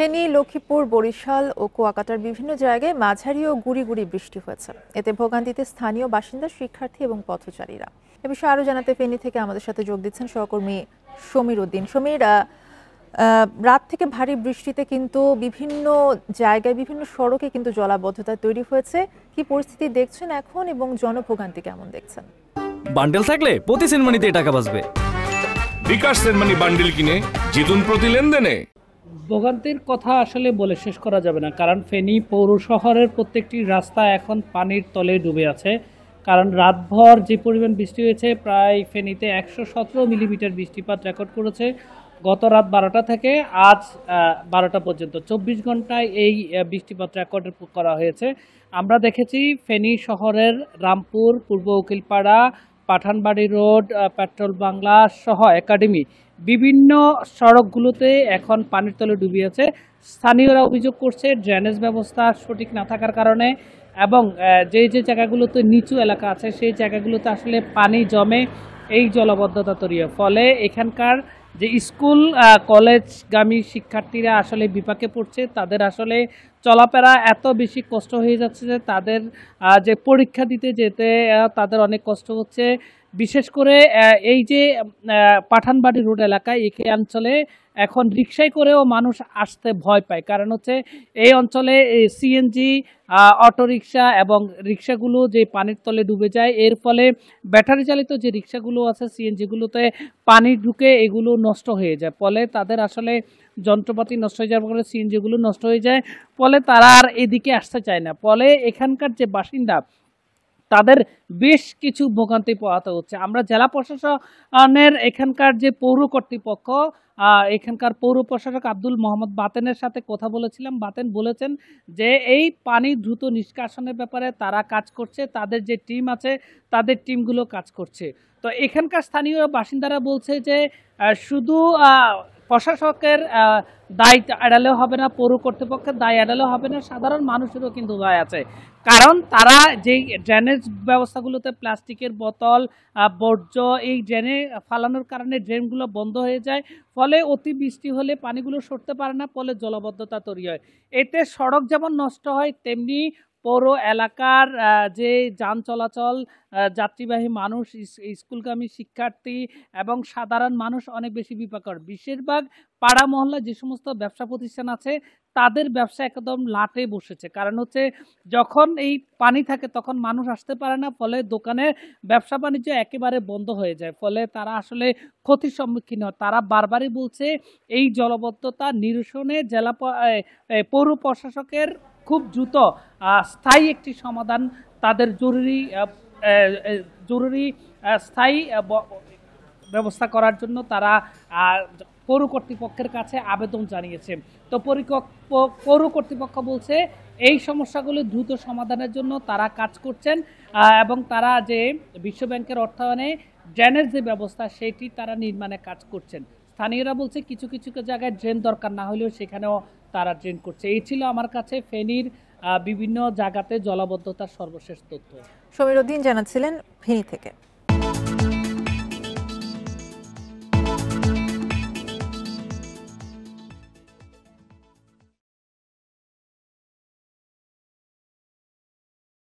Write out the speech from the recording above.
ফেনী, লক্ষ্মীপুর, বরিশাল ও কুয়াকাটার বিভিন্ন জায়গায় মাঝারি ও গুঁড়ি গুঁড়ি বৃষ্টি হয়েছে। এতে ভোগান্তিতে স্থানীয় বাসিন্দা, শিক্ষার্থী এবং পথচারীরা। এ বিষয়ে আরো জানাতে ফেনী থেকে আমাদের সাথে যোগ দিচ্ছেন সহকর্মী সমীর উদ্দিন। সমীর, রাত থেকে ভারী বৃষ্টিতে কিন্তু বিভিন্ন জায়গায় বিভিন্ন সড়কে কিন্তু জলাবদ্ধতা তৈরি হয়েছে। কি পরিস্থিতি দেখছেন এখন এবং জনভোগান্তি কেমন দেখছেন? বান্ডেল থাকলে প্রতি সেনমানিতে টাকা বাঁচবে। বিকাশ সেনমানি বান্ডেল কিনে জিতুন প্রতি লেনদেনে। ভোগান্তির কথা আসলে বলে শেষ করা যাবে না, কারণ ফেনী পৌর শহরের প্রত্যেকটি রাস্তা এখন পানির তলে ডুবে আছে। কারণ রাতভর যে পরিমাণ বৃষ্টি হয়েছে, প্রায় ফেনীতে 117 মিলিমিটার বৃষ্টিপাত রেকর্ড করেছে গত রাত 12টা থেকে আজ 12টা পর্যন্ত। 24 ঘন্টায় এই বৃষ্টিপাত রেকর্ড করা হয়েছে। আমরা দেখেছি ফেনী শহরের রামপুর, পূর্ব উকিলপাড়া, পাঠানবাড়ি রোড, পেট্রোল বাংলা সহ একাডেমি বিভিন্ন সড়কগুলোতে এখন পানির তলে ডুবে আছে। স্থানীয়রা অভিযোগ করছে ড্রেনেজ ব্যবস্থা সঠিক না থাকার কারণে এবং যে জায়গাগুলোতে নিচু এলাকা আছে সেই জায়গাগুলোতে আসলে পানি জমে এই জলাবদ্ধতা তৈরি হয়। ফলে এখানকার যে স্কুল কলেজগামী শিক্ষার্থীরা আসলে বিপাকে পড়ছে। তাদের আসলে চলাফেরা এত বেশি কষ্ট হয়ে যাচ্ছে যে তাদের যে পরীক্ষা দিতে যেতে তাদের অনেক কষ্ট হচ্ছে। বিশেষ করে এই যে পাঠানবাড়ি রোড এলাকায় এই অঞ্চলে এখন রিক্সায় করেও মানুষ আসতে ভয় পায়। কারণ হচ্ছে এই অঞ্চলে সিএনজি, অটোরিকশা এবং রিক্সাগুলো যে পানির তলে ডুবে যায়, এর ফলে ব্যাটারি চালিত যে রিক্সাগুলো আছে সিএনজিগুলোতে পানি ঢুকে এগুলো নষ্ট হয়ে যায়। ফলে তাদের আসলে যন্ত্রপাতি নষ্ট হয়ে যাওয়ার ফলে সিএনজিগুলো নষ্ট হয়ে যায়। ফলে তারা আর এদিকে আসতে চায় না। ফলে এখানকার যে বাসিন্দা তাদের বেশ কিছু ভোগান্তি পোহাতে হচ্ছে। আমরা জেলা প্রশাসনের এখানকার যে পৌর কর্তৃপক্ষ, এখানকার পৌর প্রশাসক আব্দুল মোহাম্মদ বাতেনের সাথে কথা বলেছিলাম। বাতেন বলেছেন যে এই পানি দ্রুত নিষ্কাশনের ব্যাপারে তারা কাজ করছে, তাদের যে টিম আছে তাদের টিমগুলো কাজ করছে। তো এখানকার স্থানীয় বাসিন্দারা বলছে যে শুধু প্রশাসকের দায় এড়ালেও হবে না, পৌর কর্তৃপক্ষের দায় এড়ালেও হবে না, সাধারণ মানুষেরও কিন্তু দায় আছে। কারণ তারা যেই ড্রেনেজ ব্যবস্থাগুলোতে প্লাস্টিকের বোতল, বর্জ্য এই ড্রেনে ফালানোর কারণে ড্রেনগুলো বন্ধ হয়ে যায়। ফলে অতি বৃষ্টি হলে পানিগুলো সরতে পারে না, ফলে জলাবদ্ধতা তৈরি হয়। এতে সড়ক যেমন নষ্ট হয়, তেমনি পৌর এলাকার যে যান চলাচল, যাত্রীবাহী মানুষ, স্কুলগামী শিক্ষার্থী এবং সাধারণ মানুষ অনেক বেশি বিপাকর। বেশিরভাগ পাড়া মহল্লা যে সমস্ত ব্যবসা প্রতিষ্ঠান আছে তাদের ব্যবসা একদম লাটে বসেছে। কারণ হচ্ছে যখন এই পানি থাকে তখন মানুষ আসতে পারে না, ফলে দোকানের ব্যবসা বাণিজ্য একেবারে বন্ধ হয়ে যায়। ফলে তারা আসলে ক্ষতির সম্মুখীন হয়। তারা বারবারই বলছে এই জলাবদ্ধতা নিরসনে জেলা পৌর প্রশাসকের খুব দ্রুত স্থায়ী একটি সমাধান তাদের জরুরি স্থায়ী ব্যবস্থা করার জন্য তারা পৌর কর্তৃপক্ষের কাছে আবেদন জানিয়েছে। তো পৌর কর্তৃপক্ষ বলছে এই সমস্যাগুলো দ্রুত সমাধানের জন্য তারা কাজ করছেন এবং তারা যে বিশ্বব্যাংকের অর্থায়নে ড্রেনেজ যে ব্যবস্থা সেটি তারা নির্মাণে কাজ করছেন। স্থানীয়রা বলছে কিছু কিছু জায়গায় ড্রেন দরকার না হলেও সেখানেও তারা ড্রেন করছে। এই ছিল আমার কাছে ফেনীর বিভিন্ন জায়গাতে জলাবদ্ধতার সর্বশেষ তথ্য। সমীর উদ্দিন জানাচ্ছিলেন ফেনী থেকে।